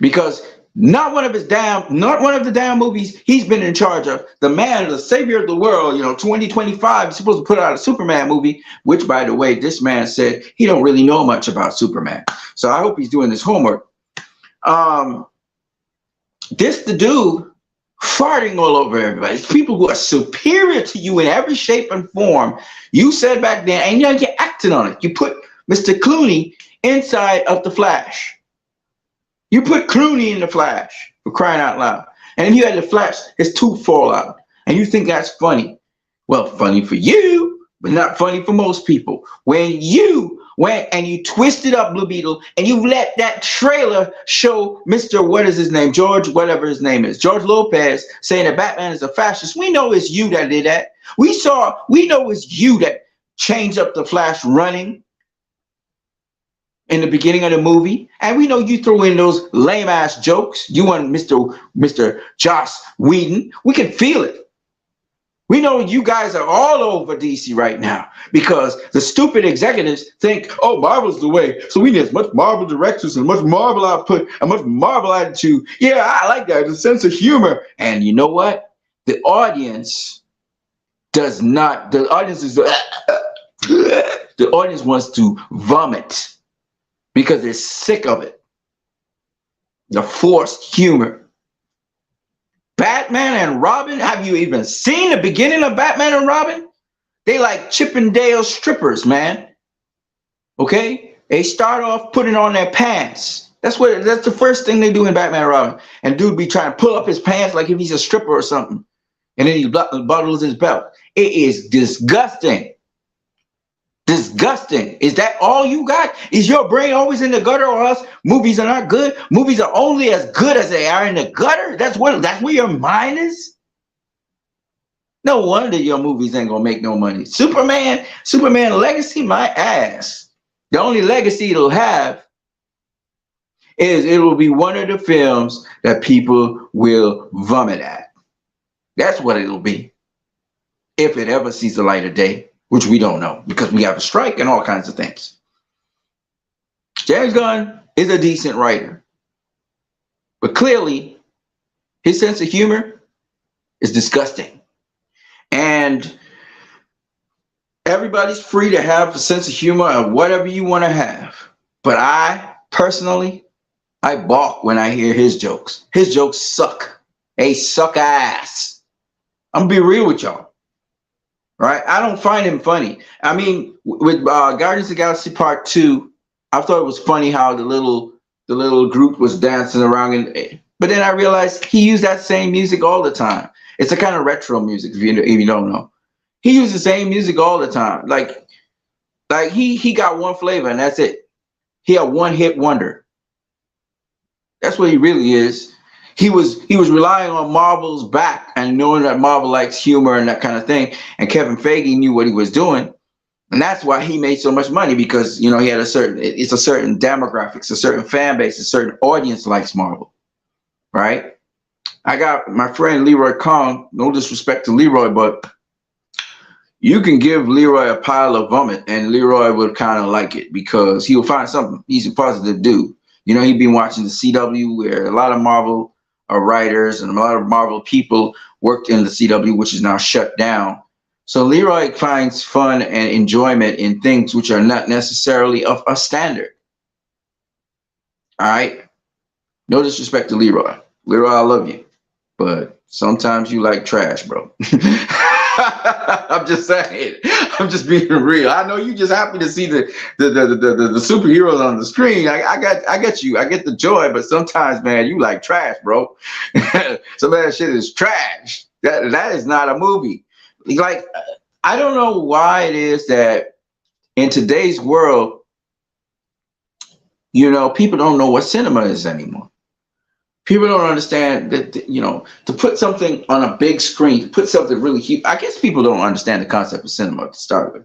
A: Because Not one of the damn movies he's been in charge of. The man, the savior of the world, 2025, he's supposed to put out a Superman movie, which, by the way, this man said he don't really know much about Superman. So I hope he's doing his homework. This the dude farting all over everybody. It's people who are superior to you in every shape and form. You said back then, and you're acting on it. You put Mr. Clooney inside of the Flash. You put Clooney in the Flash, for crying out loud. And you had the Flash, his tooth fall out. And you think that's funny. Well, funny for you, but not funny for most people. When you went and you twisted up Blue Beetle and you let that trailer show Mr. what is his name? George, whatever his name is. George Lopez saying that Batman is a fascist. We know it's you that did that. We know it's you that changed up the Flash running in the beginning of the movie, and we know you threw in those lame ass jokes. You and Mr. Joss Whedon. We can feel it. We know you guys are all over DC right now because the stupid executives think, oh, Marvel's the way. So we need as much Marvel directors and much Marvel output and much Marvel attitude. Yeah, I like that. The sense of humor. And you know what? The audience does not. The audience is the audience wants to vomit. Because they're sick of it. The forced humor. Batman and Robin, have you even seen the beginning of Batman and Robin? They like Chippendale strippers, man. Okay? They start off putting on their pants. That's the first thing they do in Batman and Robin. And dude be trying to pull up his pants like if he's a stripper or something. And then he buckles his belt. It is disgusting. Disgusting. Is that all you got? Is your brain always in the gutter, or else movies are not good? Movies are only as good as they are in the gutter. That's where your mind is. No wonder your movies ain't gonna make no money. Superman legacy, my ass. The only legacy it'll have is it will be one of the films that people will vomit at. That's what it'll be. If it ever sees the light of day. Which we don't know because we have a strike and all kinds of things. James Gunn is a decent writer, but clearly his sense of humor is disgusting. And everybody's free to have a sense of humor or whatever you want to have. But I personally, I balk when I hear his jokes. His jokes suck. They suck ass. I'm gonna be real with y'all. Right, I don't find him funny. I mean, with Guardians of the Galaxy Part 2, I thought it was funny how the little group was dancing around, but then I realized he used that same music all the time. It's a kind of retro music, if you don't know. He used the same music all the time. Like he got one flavor and that's it. He had one hit wonder. That's what he really is. He was relying on Marvel's back and knowing that Marvel likes humor and that kind of thing. And Kevin Feige knew what he was doing. And that's why he made so much money because, he had a certain demographics, a certain fan base, a certain audience likes Marvel, right? I got my friend Leroy Kong, no disrespect to Leroy, but you can give Leroy a pile of vomit and Leroy would kind of like it because he'll find something. He's a positive dude. He'd been watching the CW where a lot of Marvel writers and a lot of Marvel people worked in the CW, which is now shut down. So Leroy finds fun and enjoyment in things which are not necessarily of a standard. All right? No disrespect to Leroy. Leroy, I love you. But sometimes you like trash, bro. I'm just saying. I'm just being real. I know you just happy to see the superheroes on the screen. I get you. I get the joy, but sometimes, man, you like trash, bro. Some of that shit is trash. That is not a movie. Like, I don't know why it is that in today's world, people don't know what cinema is anymore. People don't understand that, to put something on a big screen, to put something really huge. I guess people don't understand the concept of cinema to start with.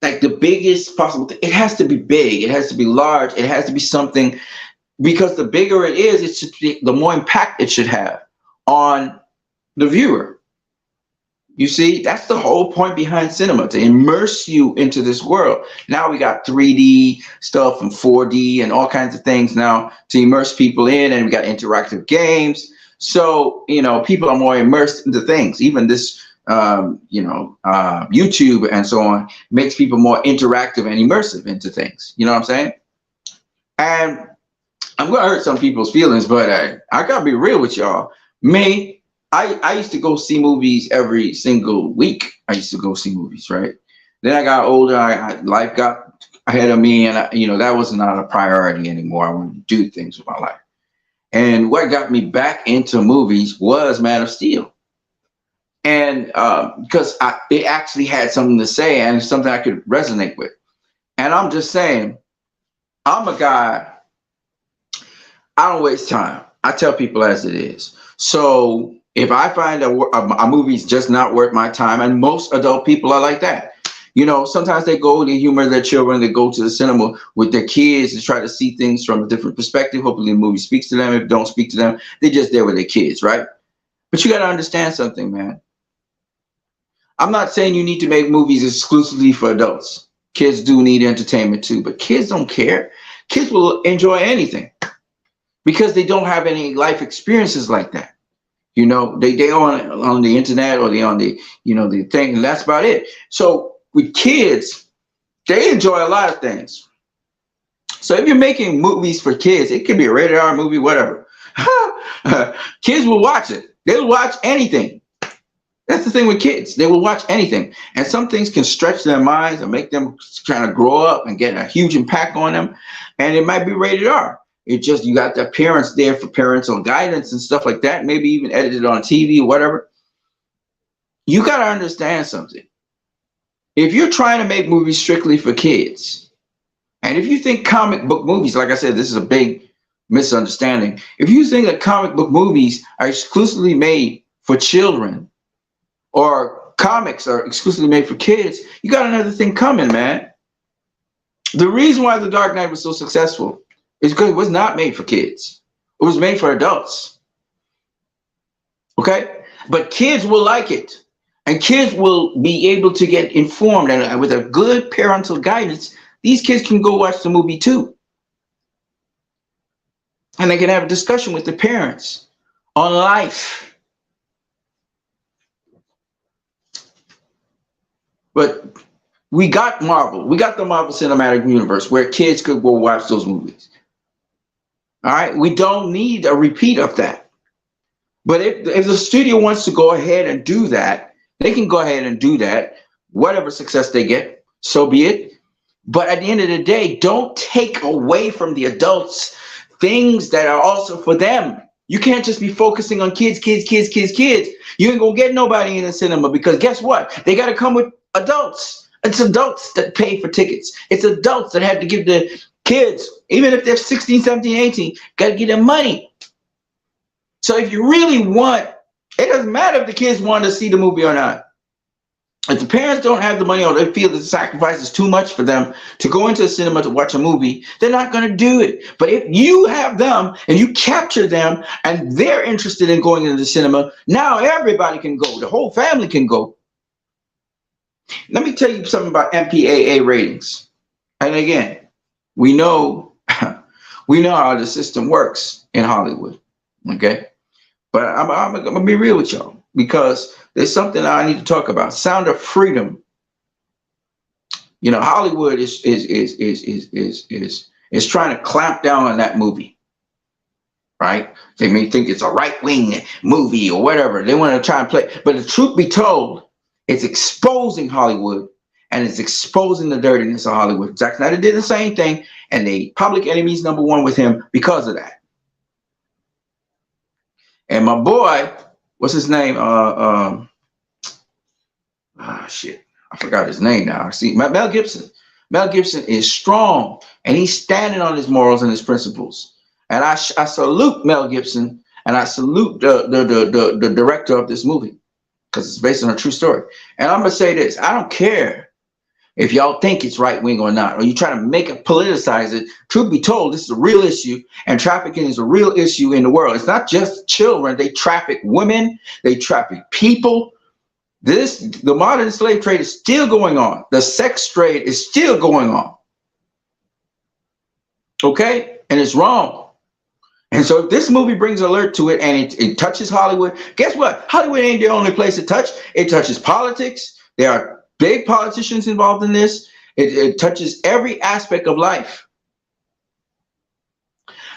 A: Like the biggest possible thing, it has to be big, it has to be large, it has to be something, because the bigger it is, the more impact it should have on the viewer. You see, that's the whole point behind cinema, to immerse you into this world. Now we got 3D stuff and 4D and all kinds of things now to immerse people in, and we got interactive games. So, people are more immersed into things. Even this, YouTube and so on makes people more interactive and immersive into things. You know what I'm saying? And I'm going to hurt some people's feelings, but I got to be real with y'all. Me, I used to go see movies every single week. I used to go see movies, right? Then I got older. Life got ahead of me, and that was not a priority anymore. I wanted to do things with my life. And what got me back into movies was Man of Steel, and because it actually had something to say and something I could resonate with. And I'm just saying, I'm a guy. I don't waste time. I tell people as it is. So if I find a movie's just not worth my time, and most adult people are like that, sometimes they go to humor their children, they go to the cinema with their kids to try to see things from a different perspective. Hopefully the movie speaks to them. If it don't speak to them, they're just there with their kids, right? But you got to understand something, man. I'm not saying you need to make movies exclusively for adults. Kids do need entertainment too, but kids don't care. Kids will enjoy anything because they don't have any life experiences like that. They on the internet, or they on the the thing, and that's about it. So with kids, they enjoy a lot of things. So if you're making movies for kids, it could be a rated R movie, whatever. Kids will watch it. They'll watch anything. That's the thing with kids. They will watch anything. And some things can stretch their minds and make them kind of grow up and get a huge impact on them. And it might be rated R. It just, you got the parents there for parental guidance and stuff like that, maybe even edited on TV or whatever. You got to understand something. If you're trying to make movies strictly for kids, and if you think comic book movies, like I said, this is a big misunderstanding. If you think that comic book movies are exclusively made for children, or comics are exclusively made for kids, you got another thing coming, man. The reason why The Dark Knight was so successful is because it was not made for kids. It was made for adults. Okay? But kids will like it. And kids will be able to get informed. And with a good parental guidance, these kids can go watch the movie too. And they can have a discussion with the parents on life. But we got Marvel. We got the Marvel Cinematic Universe where kids could go watch those movies. All right, we don't need a repeat of that. But if the studio wants to go ahead and do that, they can go ahead and do that. Whatever success they get, so be it. But at the end of the day, don't take away from the adults things that are also for them. You can't just be focusing on kids. You ain't gonna get nobody in the cinema, because guess what? They got to come with adults. It's adults that pay for tickets. It's adults that have to give the kids, even if they're 16, 17, 18, got to get them money. So if you really want, it doesn't matter if the kids want to see the movie or not. If the parents don't have the money, or they feel the sacrifice is too much for them to go into the cinema to watch a movie, they're not going to do it. But if you have them and you capture them and they're interested in going into the cinema, now everybody can go. The whole family can go. Let me tell you something about MPAA ratings. And again, we know how the system works in Hollywood, okay? But I'm gonna be real with y'all, because there's something I need to talk about. Sound of Freedom. Hollywood is trying to clamp down on that movie, right? They may think it's a right-wing movie or whatever. They want to try and play, but the truth be told, it's exposing Hollywood. And it's exposing the dirtiness of Hollywood. Zack Snyder did the same thing, and the Public Enemy's #1 with him because of that. And my boy, what's his name? Shit, I forgot his name now. See, Mel Gibson. Mel Gibson is strong, and he's standing on his morals and his principles. And I salute Mel Gibson, and I salute the director of this movie, because it's based on a true story. And I'm gonna say this: I don't care if y'all think it's right wing or not, or you try to make it, politicize it. Truth be told, this is a real issue, and trafficking is a real issue in the world. It's not just children. They traffic women, they traffic people, The modern slave trade is still going on. The sex trade is still going on. Okay? And it's wrong. And so this movie brings alert to it, and it touches Hollywood. Guess what? Hollywood ain't the only place it touches. It touches politics. There are big politicians involved in this. It touches every aspect of life.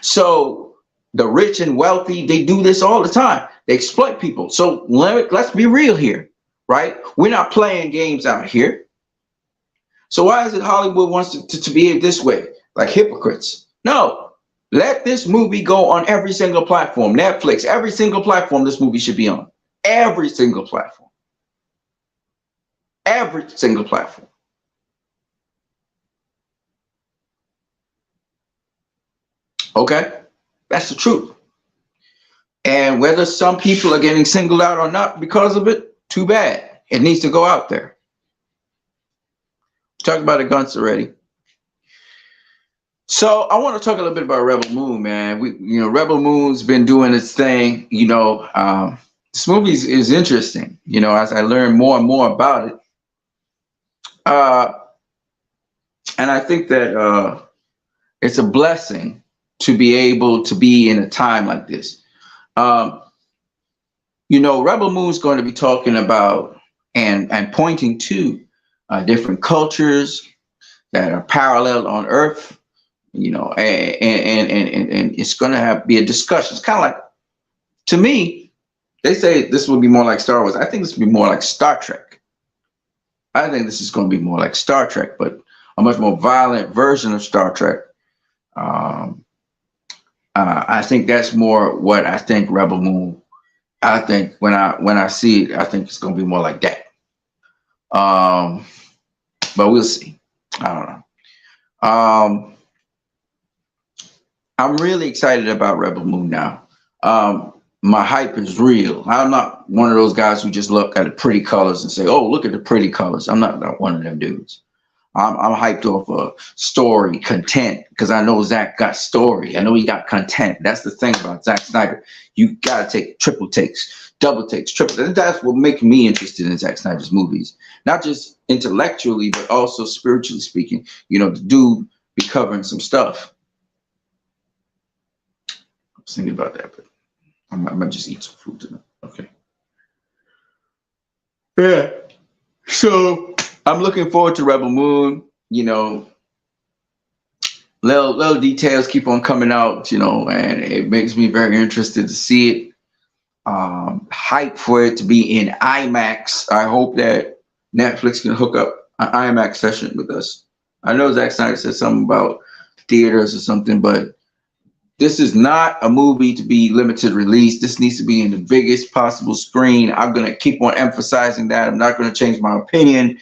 A: So the rich and wealthy, they do this all the time. They exploit people. So let's be real here, right? We're not playing games out here. So why is it Hollywood wants to behave this way, like hypocrites? No. Let this movie go on every single platform. Netflix, every single platform this movie should be on. Every single platform. Every single platform. Okay? That's the truth. And whether some people are getting singled out or not because of it, too bad. It needs to go out there. Talked about the guns already. So I want to talk a little bit about Rebel Moon, man. Rebel Moon's been doing its thing. This movie is interesting. As I learn more and more about it, and I think that it's a blessing to be able to be in a time like this. Rebel Moon's going to be talking about and pointing to different cultures that are parallel on Earth. And it's going to be a discussion. It's kind of like, to me, they say this will be more like Star Wars. I think this will be more like Star Trek. I think this is going to be more like Star Trek, but a much more violent version of Star Trek. I think that's more what I think Rebel Moon. I think when I see it, I think it's going to be more like that. But we'll see. I don't know. I'm really excited about Rebel Moon now. My hype is real. I'm not one of those guys who just look at the pretty colors and say, "Oh, look at the pretty colors." I'm not one of them dudes. I'm hyped off a story, content, because I know Zack got story. I know he got content. That's the thing about Zack Snyder. You gotta take triple takes, double takes, triple. That's what makes me interested in Zack Snyder's movies. Not just intellectually, but also spiritually speaking. The dude be covering some stuff. I was thinking about that, but I might just eat some food tonight. Okay. Yeah. So I'm looking forward to Rebel Moon. Little details keep on coming out, and it makes me very interested to see it. Hype for it to be in IMAX. I hope that Netflix can hook up an IMAX session with us. I know Zack Snyder said something about theaters or something, but this is not a movie to be limited release. This needs to be in the biggest possible screen. I'm going to keep on emphasizing that. I'm not going to change my opinion.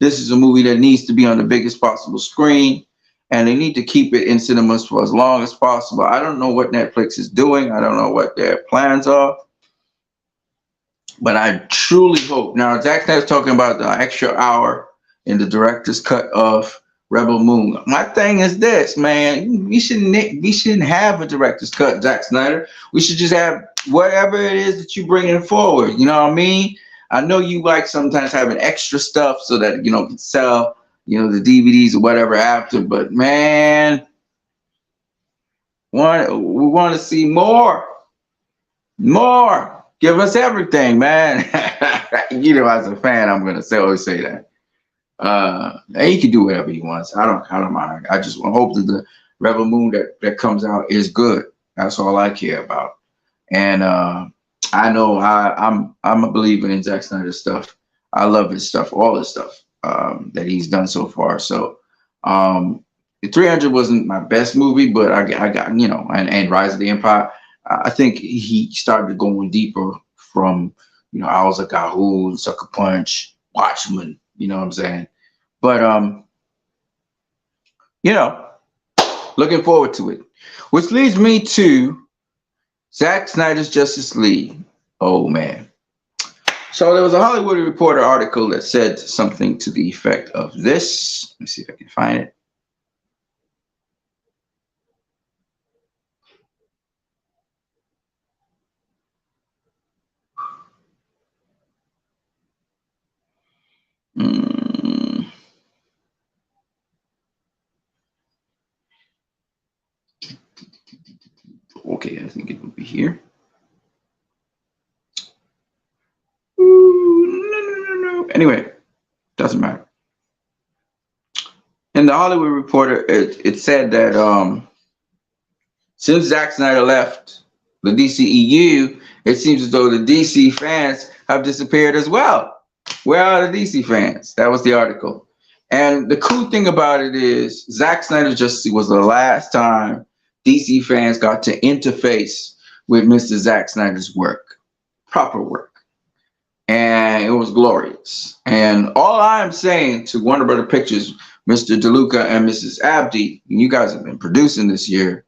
A: This is a movie that needs to be on the biggest possible screen, and they need to keep it in cinemas for as long as possible. I don't know what Netflix is doing. I don't know what their plans are, but I truly hope. Now, Zack Snyder's talking about the extra hour in the director's cut of Rebel Moon. My thing is this, man. We shouldn't have a director's cut, Zack Snyder. We should just have whatever it is that you bring in forward. You know what I mean? I know you like sometimes having extra stuff so that can sell the DVDs or whatever after. But man, we want to see more. Give us everything, man. As a fan, I'm gonna always say that. He can do whatever he wants. I don't mind. I just hope that the Rebel Moon that comes out is good. That's all I care about. And I know I'm a believer in Zack Snyder's stuff. I love his stuff, all his stuff that he's done so far. So the 300 wasn't my best movie, but I got and Rise of the Empire. I think he started going deeper from Owls of Ga'Hoole, Sucker Punch, Watchmen. You know what I'm saying? But looking forward to it. Which leads me to Zack Snyder's Justice League. Oh man. So there was a Hollywood Reporter article that said something to the effect of this. Let me see if I can find it. here. No. Anyway, doesn't matter. In the Hollywood Reporter, it said that since Zack Snyder left the DCEU, it seems as though the DC fans have disappeared as well. Where are the DC fans? That was the article. And the cool thing about it is Zack Snyder Justice was the last time DC fans got to interface with Mr. Zack Snyder's work, proper work. And it was glorious. And all I'm saying to Warner Brother Pictures, Mr. DeLuca and Mrs. Abdi, you guys have been producing this year.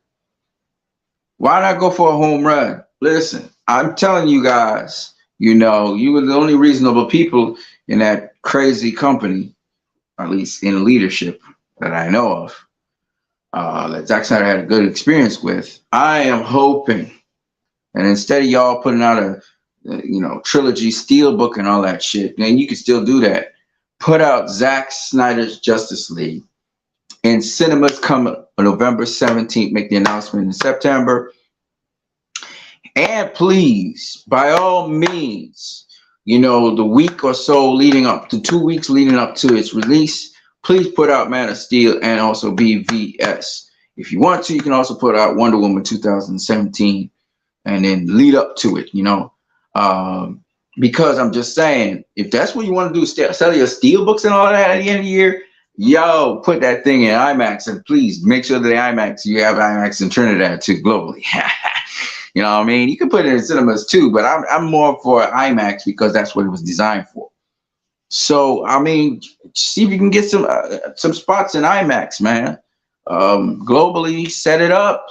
A: Why not go for a home run? Listen, I'm telling you guys, you know, you were the only reasonable people in that crazy company, at least in leadership that I know of, that Zack Snyder had a good experience with. I am hoping, and instead of y'all putting out a trilogy steelbook and all that shit, and you can still do that, put out Zack Snyder's Justice League in cinemas come November 17th, make the announcement in September. And please, by all means, the week or so leading up to 2 weeks leading up to its release, please put out Man of Steel and also BVS. If you want to, you can also put out Wonder Woman 2017 and then lead up to it, because I'm just saying, if that's what you want to do, sell your steelbooks and all that at the end of the year, yo, put that thing in IMAX, and please make sure that you have IMAX in Trinidad too, globally. You know what I mean? You can put it in cinemas too, but I'm more for IMAX because that's what it was designed for. So, I mean, see if you can get some spots in IMAX, man. Globally, set it up.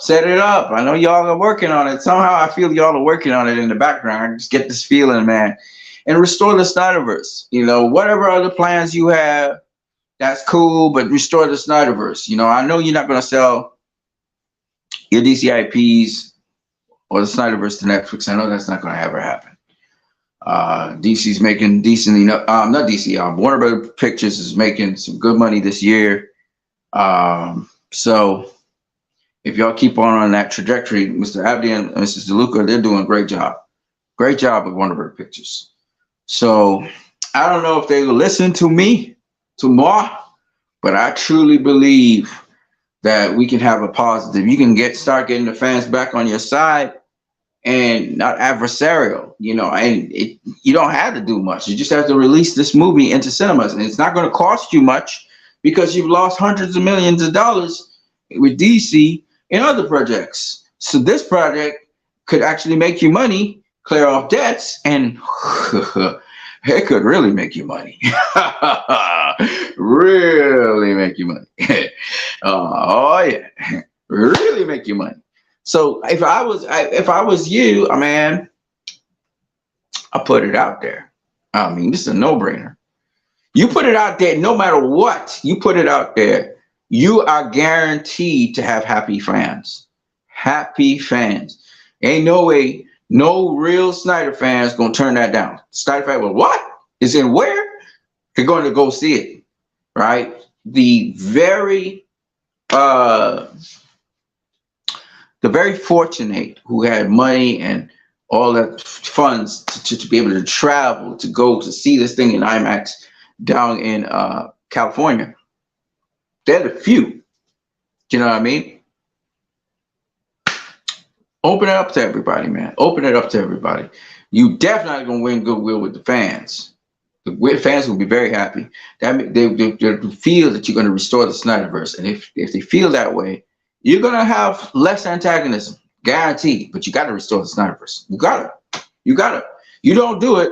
A: I know y'all are working on it. Somehow I feel y'all are working on it in the background. I just get this feeling, man. And restore the Snyderverse. Whatever other plans you have, that's cool, but restore the Snyderverse. I know you're not going to sell your DC IPs or the Snyderverse to Netflix. I know that's not going to ever happen. DC's making decently, not DC, Warner Brothers Pictures is making some good money this year. So if y'all keep on that trajectory, Mr. Abdi and Mrs. DeLuca, they're doing a great job. Great job with Warner Brothers Pictures. So I don't know if they will listen to me tomorrow, but I truly believe that we can have a positive. You can start getting the fans back on your side and not adversarial, and you don't have to do much. You just have to release this movie into cinemas, and it's not going to cost you much because you've lost hundreds of millions of dollars with DC and other projects. So this project could actually make you money, clear off debts, and it could really make you money. Really make you money. Oh yeah, really make you money. So if I was you, man, I put it out there. I mean, this is a no-brainer. You put it out there, no matter what, you put it out there, you are guaranteed to have happy fans. Happy fans. Ain't no way no real Snyder fans gonna turn that down. Snyder fan, well, what? It's in where? They're going to go see it, right? The very fortunate who had money and all that funds to be able to travel, to go to see this thing in IMAX down in California. They're the few. You know what I mean? Open it up to everybody, man. Open it up to everybody. You definitely gonna win goodwill with the fans. The fans will be very happy. That they feel that you're gonna restore the Snyderverse, and if they feel that way, you're gonna have less antagonism, guaranteed. But you got to restore the Snyderverse. You gotta. You don't do it,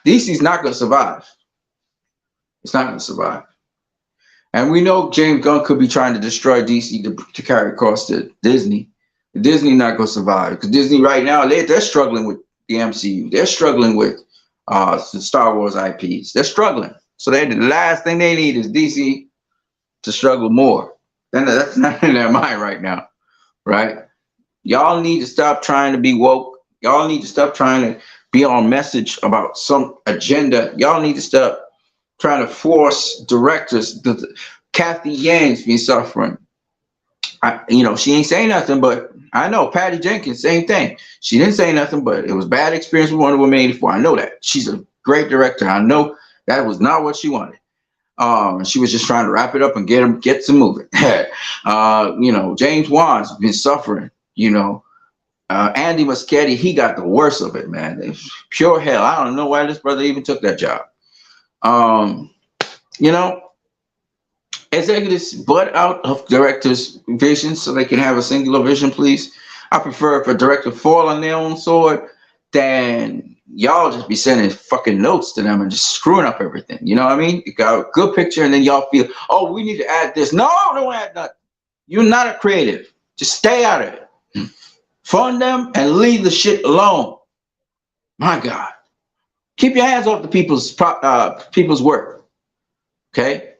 A: DC's not gonna survive. It's not gonna survive. And we know James Gunn could be trying to destroy DC to carry across to Disney. Disney not gonna survive because Disney right now they're struggling with the MCU. They're struggling with the Star Wars IPs. They're struggling. So the last thing they need is DC to struggle more. Then that's not in their mind right now, right? Y'all need to stop trying to be woke. Y'all need to stop trying to be on message about some agenda. Y'all need to stop trying to force directors. Kathy Yang's been suffering. She ain't saying nothing, but I know Patty Jenkins, same thing. She didn't say nothing, but it was bad experience with Wonder Woman 84. I know that. She's a great director. I know that was not what she wanted. She was just trying to wrap it up and get some moving. You know, James Wan's been suffering. You know, Andy Muschietti, he got the worst of it, man. It's pure hell. I don't know why this brother even took that job. You know, executives butt out of directors' visions so they can have a singular vision, please. I prefer if a director fall on their own sword than y'all just be sending fucking notes to them and just screwing up everything. You know what I mean? You got a good picture and then y'all feel, oh, we need to add this. No, don't add nothing. You're not a creative. Just stay out of it. Fund them and leave the shit alone. My God. Keep your hands off the people's work. Okay?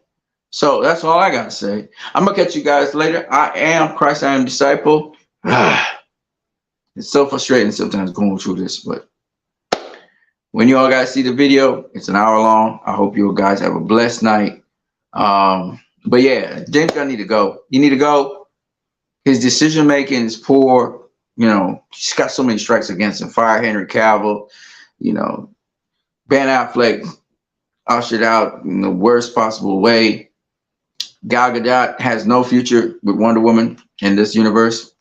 A: So that's all I got to say. I'm going to catch you guys later. I am Christ, I am disciple. It's so frustrating sometimes going through this, but when you all guys see the video, it's an hour long. I hope you guys have a blessed night. But yeah, James Gunn need to go. He need to go. His decision making is poor. You know, he's got so many strikes against him. Fire Henry Cavill. You know, Ben Affleck ushered out in the worst possible way. Gal Gadot has no future with Wonder Woman in this universe.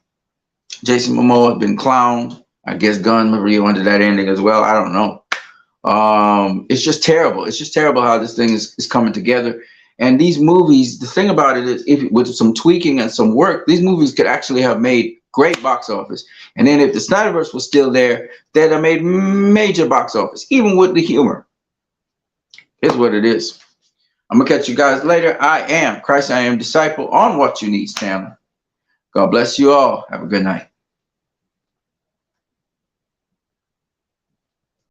A: Jason Momoa has been clowned. I guess Gunn Maria wanted that ending as well. I don't know. It's just terrible. It's just terrible how this thing is coming together. And these movies, the thing about it is, if with some tweaking and some work, these movies could actually have made great box office. And then if the Snyderverse was still there, they'd have made major box office, even with the humor. It's what it is. I'm going to catch you guys later. I am Christ, I am disciple on What You Need, Stanley. God bless you all. Have a good night.